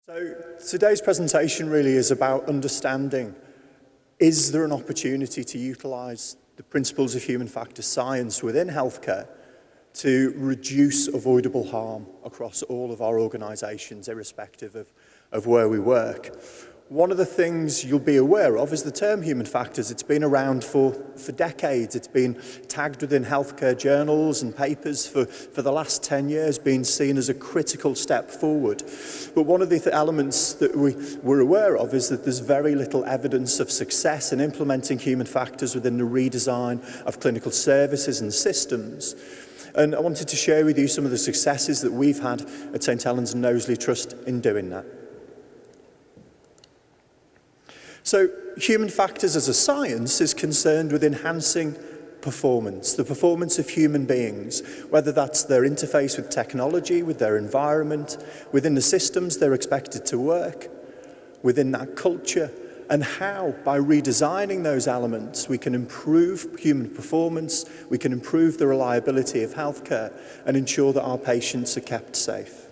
So today's presentation really is about understanding, is there an opportunity to utilise the principles of human factors science within healthcare to reduce avoidable harm across all of our organisations, irrespective of where we work? One of the things you'll be aware of is the term human factors. It's been around for decades. It's been tagged within healthcare journals and papers for the last 10 years, being seen as a critical step forward. But one of the elements that we're aware of is that there's very little evidence of success in implementing human factors within the redesign of clinical services and systems. And I wanted to share with you some of the successes that we've had at St Helens and Knowsley Trust in doing that. So human factors as a science is concerned with enhancing performance, the performance of human beings, whether that's their interface with technology, with their environment, within the systems they're expected to work, within that culture, and how, by redesigning those elements, we can improve human performance, we can improve the reliability of healthcare, and ensure that our patients are kept safe.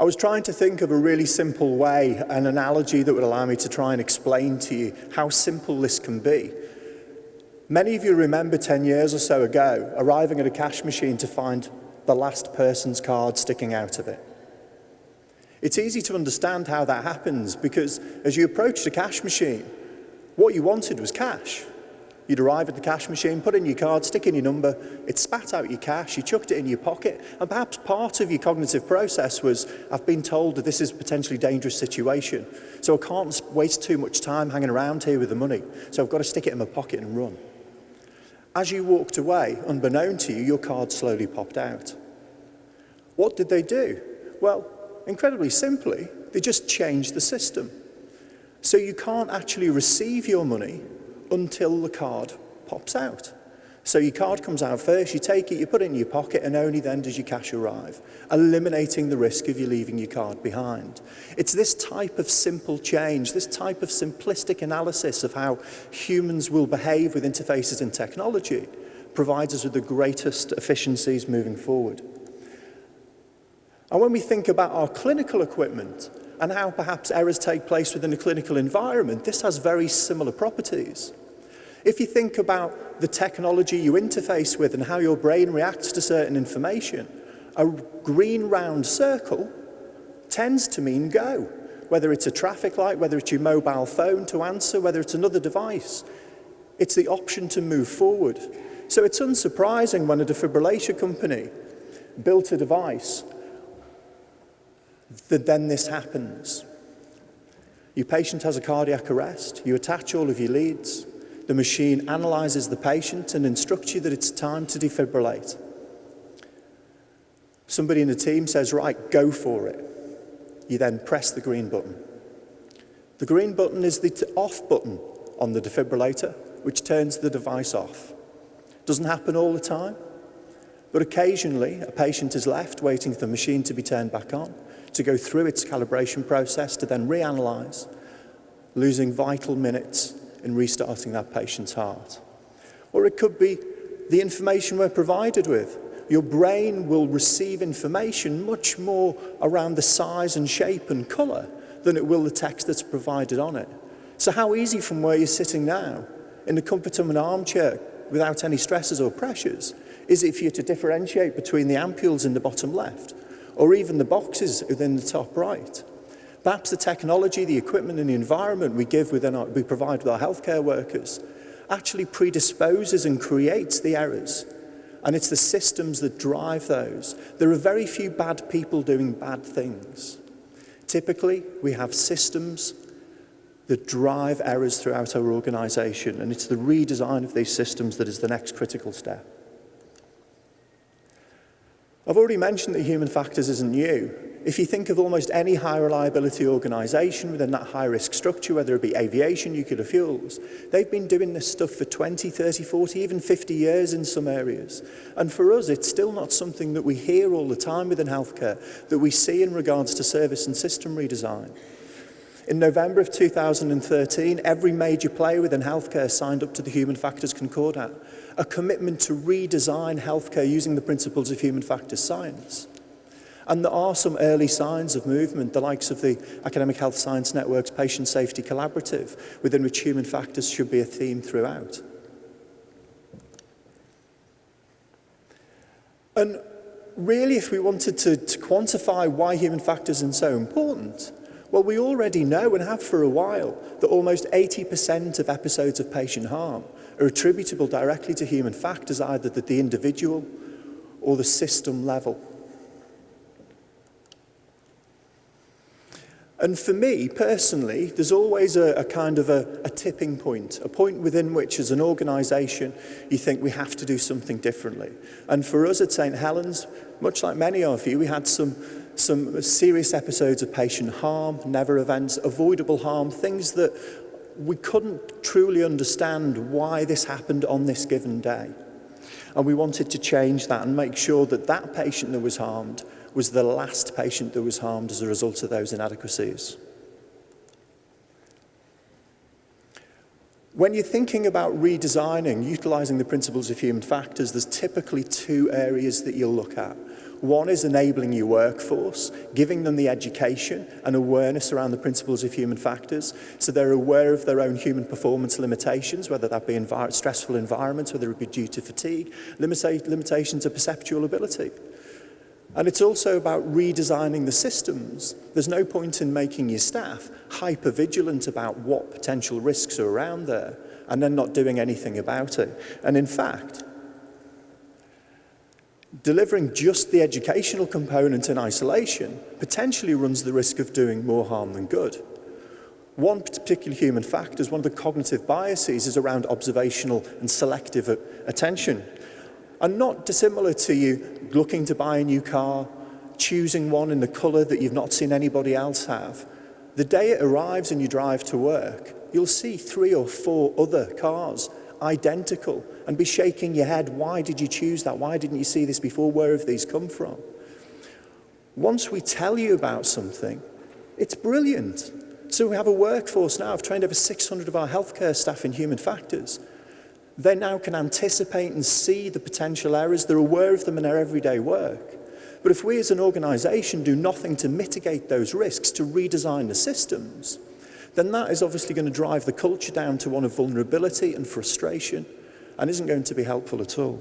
I was trying to think of a really simple way, an analogy that would allow me to try and explain to you how simple this can be. Many of you remember 10 years or so ago arriving at a cash machine to find the last person's card sticking out of it. It's easy to understand how that happens because as you approached a cash machine, what you wanted was cash. You'd arrive at the cash machine, put in your card, stick in your number, it spat out your cash, you chucked it in your pocket, and perhaps part of your cognitive process was, I've been told that this is a potentially dangerous situation, so I can't waste too much time hanging around here with the money, so I've got to stick it in my pocket and run. As you walked away, unbeknown to you, your card slowly popped out. What did they do? Well, incredibly simply, they just changed the system. So you can't actually receive your money until the card pops out. So your card comes out first, you take it, you put it in your pocket, and only then does your cash arrive, eliminating the risk of you leaving your card behind. It's this type of simple change, this type of simplistic analysis of how humans will behave with interfaces and technology provides us with the greatest efficiencies moving forward. And when we think about our clinical equipment and how perhaps errors take place within a clinical environment, this has very similar properties. If you think about the technology you interface with and how your brain reacts to certain information, a green round circle tends to mean go. Whether it's a traffic light, whether it's your mobile phone to answer, whether it's another device, it's the option to move forward. So it's unsurprising when a defibrillator company built a device that then this happens. Your patient has a cardiac arrest, you attach all of your leads, the machine analyzes the patient and instructs you that it's time to defibrillate. Somebody in the team says, right, go for it. You then press the green button. The green button is the off button on the defibrillator, which turns the device off. Doesn't happen all the time, but occasionally a patient is left waiting for the machine to be turned back on, to go through its calibration process, to then reanalyze, losing vital minutes in restarting that patient's heart. Or it could be the information we're provided with. Your brain will receive information much more around the size and shape and colour than it will the text that's provided on it. So how easy from where you're sitting now, in the comfort of an armchair without any stresses or pressures, is it for you to differentiate between the ampules in the bottom left or even the boxes within the top right? Perhaps the technology, the equipment and the environment we provide with our healthcare workers actually predisposes and creates the errors. And it's the systems that drive those. There are very few bad people doing bad things. Typically, we have systems that drive errors throughout our organisation, and it's the redesign of these systems that is the next critical step. I've already mentioned that human factors isn't new. If you think of almost any high reliability organisation within that high risk structure, whether it be aviation, nuclear fuels, they've been doing this stuff for 20, 30, 40, even 50 years in some areas. And for us, it's still not something that we hear all the time within healthcare, that we see in regards to service and system redesign. In November of 2013, every major player within healthcare signed up to the Human Factors Concordat, a commitment to redesign healthcare using the principles of human factors science. And there are some early signs of movement, the likes of the Academic Health Science Network's Patient Safety Collaborative, within which human factors should be a theme throughout. And really, if we wanted to quantify why human factors are so important, well, we already know and have for a while that almost 80% of episodes of patient harm are attributable directly to human factors, either at the individual or the system level. And for me, personally, there's always a kind of a tipping point, a point within which, as an organisation, you think we have to do something differently. And for us at St Helens, much like many of you, we had some serious episodes of patient harm, never events, avoidable harm, things that we couldn't truly understand why this happened on this given day. And we wanted to change that and make sure that that patient that was harmed was the last patient that was harmed as a result of those inadequacies. When you're thinking about redesigning, utilising the principles of human factors, there's typically two areas that you'll look at. One is enabling your workforce, giving them the education and awareness around the principles of human factors, so they're aware of their own human performance limitations, whether that be stressful environments, whether it be due to fatigue, limitations of perceptual ability. And it's also about redesigning the systems. There's no point in making your staff hyper-vigilant about what potential risks are around there and then not doing anything about it. And in fact, delivering just the educational component in isolation potentially runs the risk of doing more harm than good. One particular human factor, one of the cognitive biases, is around observational and selective attention. And not dissimilar to you looking to buy a new car, choosing one in the colour that you've not seen anybody else have. The day it arrives and you drive to work, you'll see 3 or 4 other cars, identical, and be shaking your head, why did you choose that? Why didn't you see this before? Where have these come from? Once we tell you about something, it's brilliant. So we have a workforce now. I've trained over 600 of our healthcare staff in human factors. They now can anticipate and see the potential errors. They're aware of them in their everyday work. But if we as an organisation do nothing to mitigate those risks, to redesign the systems, then that is obviously going to drive the culture down to one of vulnerability and frustration and isn't going to be helpful at all.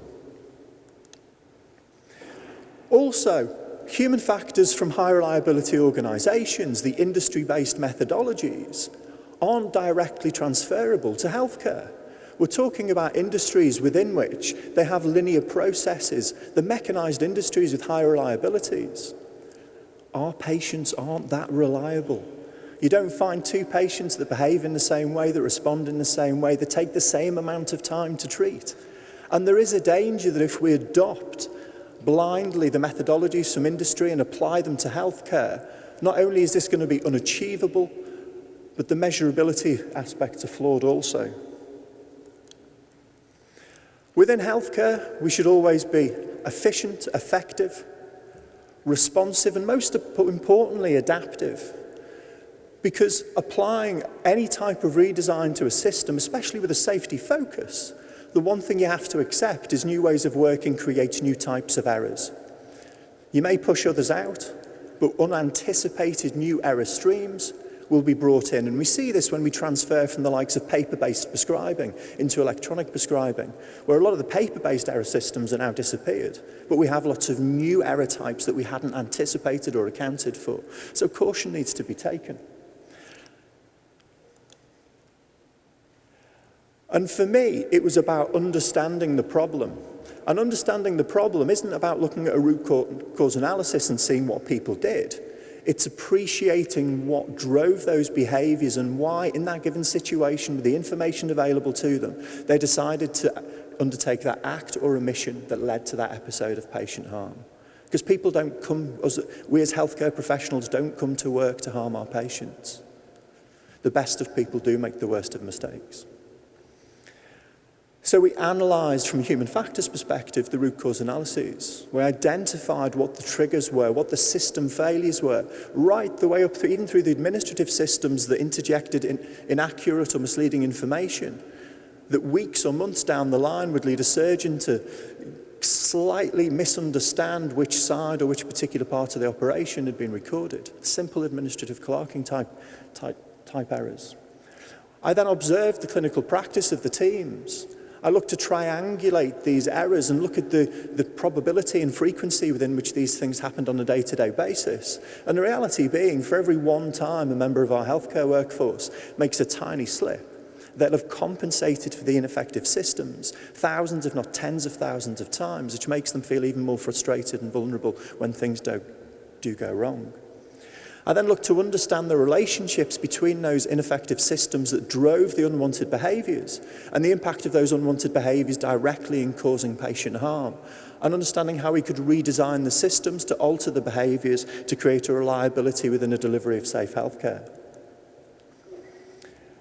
Also, human factors from high reliability organisations, the industry-based methodologies, aren't directly transferable to healthcare. We're talking about industries within which they have linear processes, the mechanised industries with high reliabilities. Our patients aren't that reliable. You don't find 2 patients that behave in the same way, that respond in the same way, that take the same amount of time to treat. And there is a danger that if we adopt blindly the methodologies from industry and apply them to healthcare, not only is this going to be unachievable, but the measurability aspects are flawed also. Within healthcare, we should always be efficient, effective, responsive, and most importantly, adaptive. Because applying any type of redesign to a system, especially with a safety focus, the one thing you have to accept is new ways of working creates new types of errors. You may push others out, but unanticipated new error streams will be brought in. And we see this when we transfer from the likes of paper-based prescribing into electronic prescribing, where a lot of the paper-based error systems are now disappeared, but we have lots of new error types that we hadn't anticipated or accounted for. So caution needs to be taken. And for me, it was about understanding the problem. And understanding the problem isn't about looking at a root cause analysis and seeing what people did. It's appreciating what drove those behaviours and why, in that given situation, with the information available to them, they decided to undertake that act or omission that led to that episode of patient harm. Because people don't come, we as healthcare professionals don't come to work to harm our patients. The best of people do make the worst of mistakes. So we analysed from a human factors perspective the root cause analyses. We identified what the triggers were, what the system failures were, right the way up through, even through the administrative systems that interjected inaccurate or misleading information that weeks or months down the line would lead a surgeon to slightly misunderstand which side or which particular part of the operation had been recorded. Simple administrative clerking type errors. I then observed the clinical practice of the teams. I looked to triangulate these errors and look at the probability and frequency within which these things happened on a day-to-day basis. And the reality being, for every one time a member of our healthcare workforce makes a tiny slip, they'll have compensated for the ineffective systems thousands, if not tens of thousands of times, which makes them feel even more frustrated and vulnerable when things do go wrong. I then looked to understand the relationships between those ineffective systems that drove the unwanted behaviours and the impact of those unwanted behaviours directly in causing patient harm, and understanding how we could redesign the systems to alter the behaviours to create a reliability within the delivery of safe healthcare.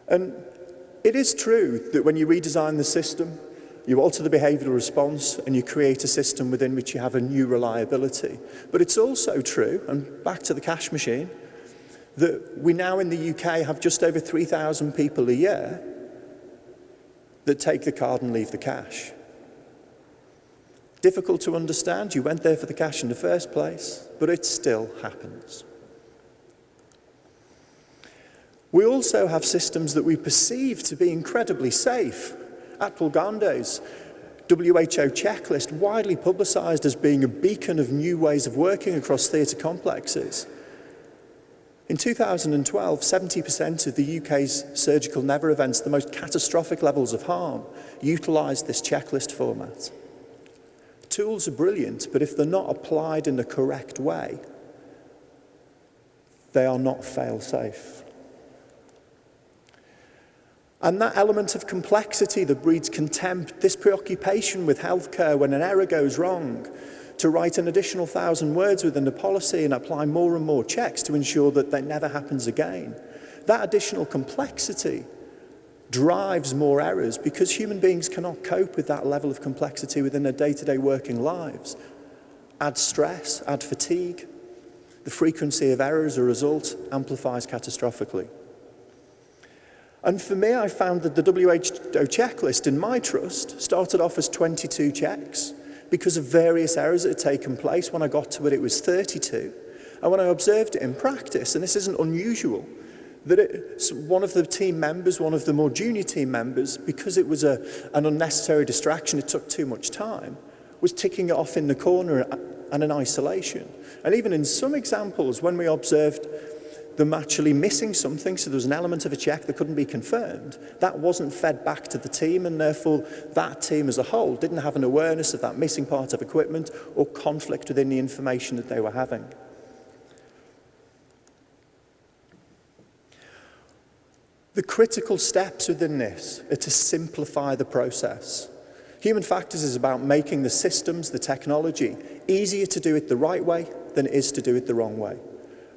And it is true that when you redesign the system, you alter the behavioural response and you create a system within which you have a new reliability. But it's also true, and back to the cash machine, that we now in the UK have just over 3,000 people a year that take the card and leave the cash. Difficult to understand, you went there for the cash in the first place, but it still happens. We also have systems that we perceive to be incredibly safe. Atul Gande's WHO checklist, widely publicised as being a beacon of new ways of working across theatre complexes. In 2012, 70% of the UK's surgical never events, the most catastrophic levels of harm, utilised this checklist format. Tools are brilliant, but if they're not applied in the correct way, they are not fail-safe. And that element of complexity that breeds contempt, this preoccupation with healthcare when an error goes wrong, to write an additional 1,000 words within the policy and apply more and more checks to ensure that that never happens again. That additional complexity drives more errors because human beings cannot cope with that level of complexity within their day-to-day working lives. Add stress, add fatigue. The frequency of error as a result amplifies catastrophically. And for me, I found that the WHO checklist in my trust started off as 22 checks because of various errors that had taken place. When I got to it, it was 32. And when I observed it in practice, and this isn't unusual, that one of the team members, one of the more junior team members, because it was an unnecessary distraction, it took too much time, was ticking it off in the corner and in isolation. And even in some examples, when we observed them actually missing something, so there was an element of a check that couldn't be confirmed, that wasn't fed back to the team, and therefore that team as a whole didn't have an awareness of that missing part of equipment or conflict within the information that they were having. The critical steps within this are to simplify the process. Human factors is about making the systems, the technology, easier to do it the right way than it is to do it the wrong way.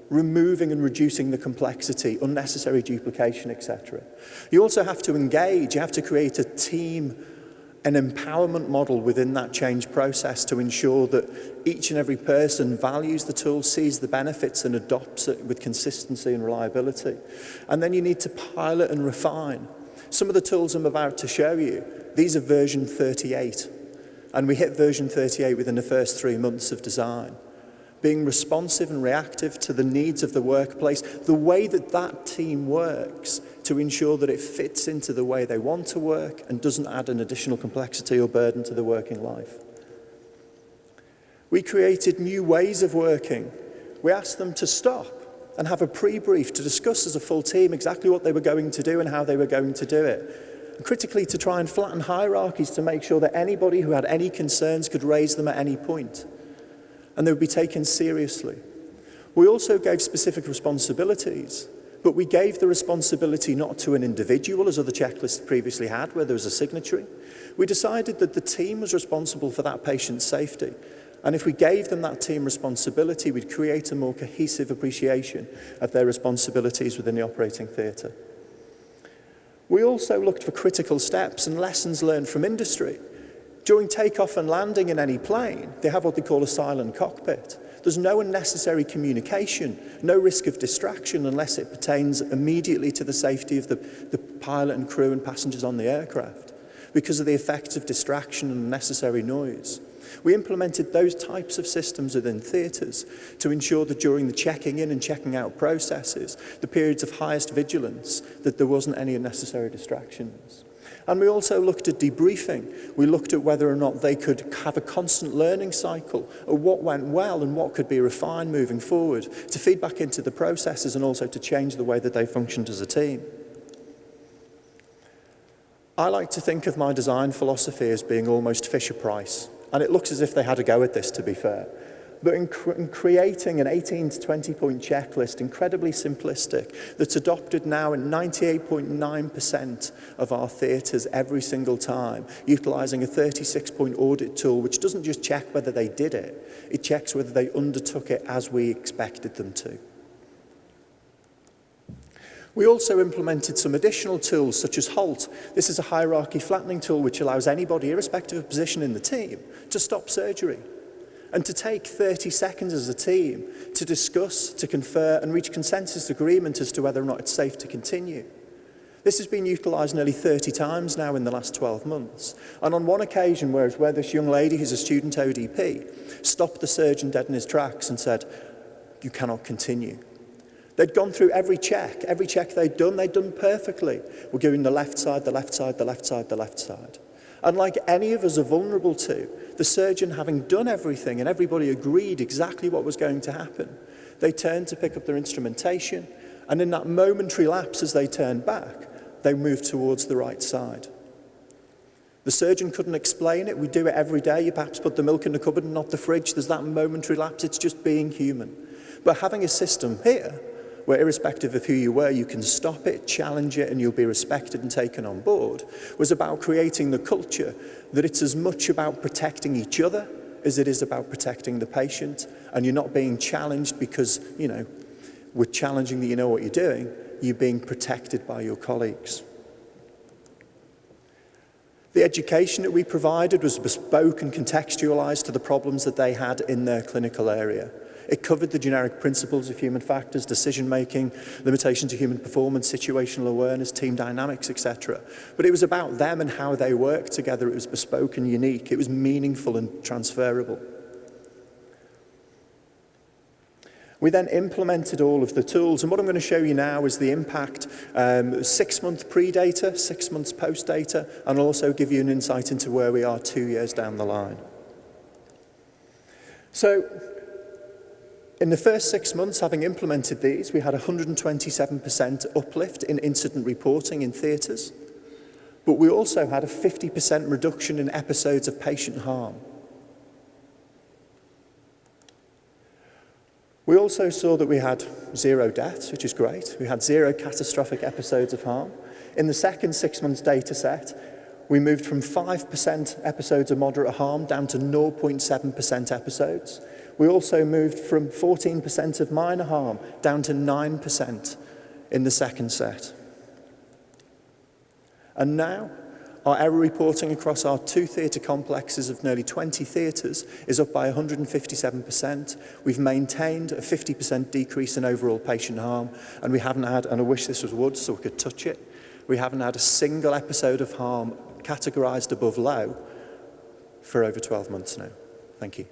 Removing and reducing the complexity, unnecessary duplication, etc. You also have to engage, you have to create a team, an empowerment model within that change process to ensure that each and every person values the tool, sees the benefits and adopts it with consistency and reliability. And then you need to pilot and refine. Some of the tools I'm about to show you, these are version 38. And we hit version 38 within the first 3 months of design. Being responsive and reactive to the needs of the workplace, the way that that team works to ensure that it fits into the way they want to work and doesn't add an additional complexity or burden to the working life. We created new ways of working. We asked them to stop and have a pre-brief to discuss as a full team exactly what they were going to do and how they were going to do it. And critically, to try and flatten hierarchies to make sure that anybody who had any concerns could raise them at any point, and they would be taken seriously. We also gave specific responsibilities, but we gave the responsibility not to an individual, as other checklists previously had, where there was a signatory. We decided that the team was responsible for that patient's safety, and if we gave them that team responsibility, we'd create a more cohesive appreciation of their responsibilities within the operating theatre. We also looked for critical steps and lessons learned from industry. During takeoff and landing in any plane, they have what they call a silent cockpit. There's no unnecessary communication, no risk of distraction unless it pertains immediately to the safety of the pilot and crew and passengers on the aircraft because of the effects of distraction and unnecessary noise. We implemented those types of systems within theatres to ensure that during the checking in and checking out processes, the periods of highest vigilance, that there wasn't any unnecessary distractions. And we also looked at debriefing. We looked at whether or not they could have a constant learning cycle of what went well and what could be refined moving forward to feed back into the processes and also to change the way that they functioned as a team. I like to think of my design philosophy as being almost Fisher-Price, and it looks as if they had a go at this, to be fair. But in creating an 18 to 20 point checklist, incredibly simplistic, that's adopted now in 98.9% of our theatres every single time, utilising a 36 point audit tool, which doesn't just check whether they did it, it checks whether they undertook it as we expected them to. We also implemented some additional tools such as HALT. This is a hierarchy flattening tool which allows anybody, irrespective of position in the team, to stop surgery and to take 30 seconds as a team to discuss, to confer and reach consensus agreement as to whether or not it's safe to continue. This has been utilised nearly 30 times now in the last 12 months. And on one occasion where this young lady who's a student ODP stopped the surgeon dead in his tracks and said, "You cannot continue." They'd gone through every check they'd done perfectly. We're giving the left side, the left side, the left side, the left side. And like any of us are vulnerable to, the surgeon having done everything and everybody agreed exactly what was going to happen, they turned to pick up their instrumentation, and in that momentary lapse as they turned back, they moved towards the right side. The surgeon couldn't explain it. We do it every day. You perhaps put the milk in the cupboard and not the fridge. There's that momentary lapse. It's just being human. But having a system here where irrespective of who you were, you can stop it, challenge it, and you'll be respected and taken on board, was about creating the culture that it's as much about protecting each other as it is about protecting the patient, and you're not being challenged because, we're challenging that you know what you're doing, you're being protected by your colleagues. The education that we provided was bespoke and contextualised to the problems that they had in their clinical area. It covered the generic principles of human factors, decision-making, limitations of human performance, situational awareness, team dynamics, etc. But it was about them and how they worked together. It was bespoke and unique. It was meaningful and transferable. We then implemented all of the tools, and what I'm going to show you now is the impact, 6-month pre-data, 6 months post-data, and I'll also give you an insight into where we are 2 years down the line. So, in the first 6 months, having implemented these, we had 127% uplift in incident reporting in theatres, but we also had a 50% reduction in episodes of patient harm. We also saw that we had 0 deaths, which is great. We had 0 catastrophic episodes of harm. In the second 6 months data set, we moved from 5% episodes of moderate harm down to 0.7% episodes. We also moved from 14% of minor harm down to 9% in the second set. And now, our error reporting across our 2 theatre complexes of nearly 20 theatres is up by 157%. We've maintained a 50% decrease in overall patient harm, and we haven't had, and I wish this was wood so we could touch it, we haven't had a single episode of harm categorised above low for over 12 months now. Thank you.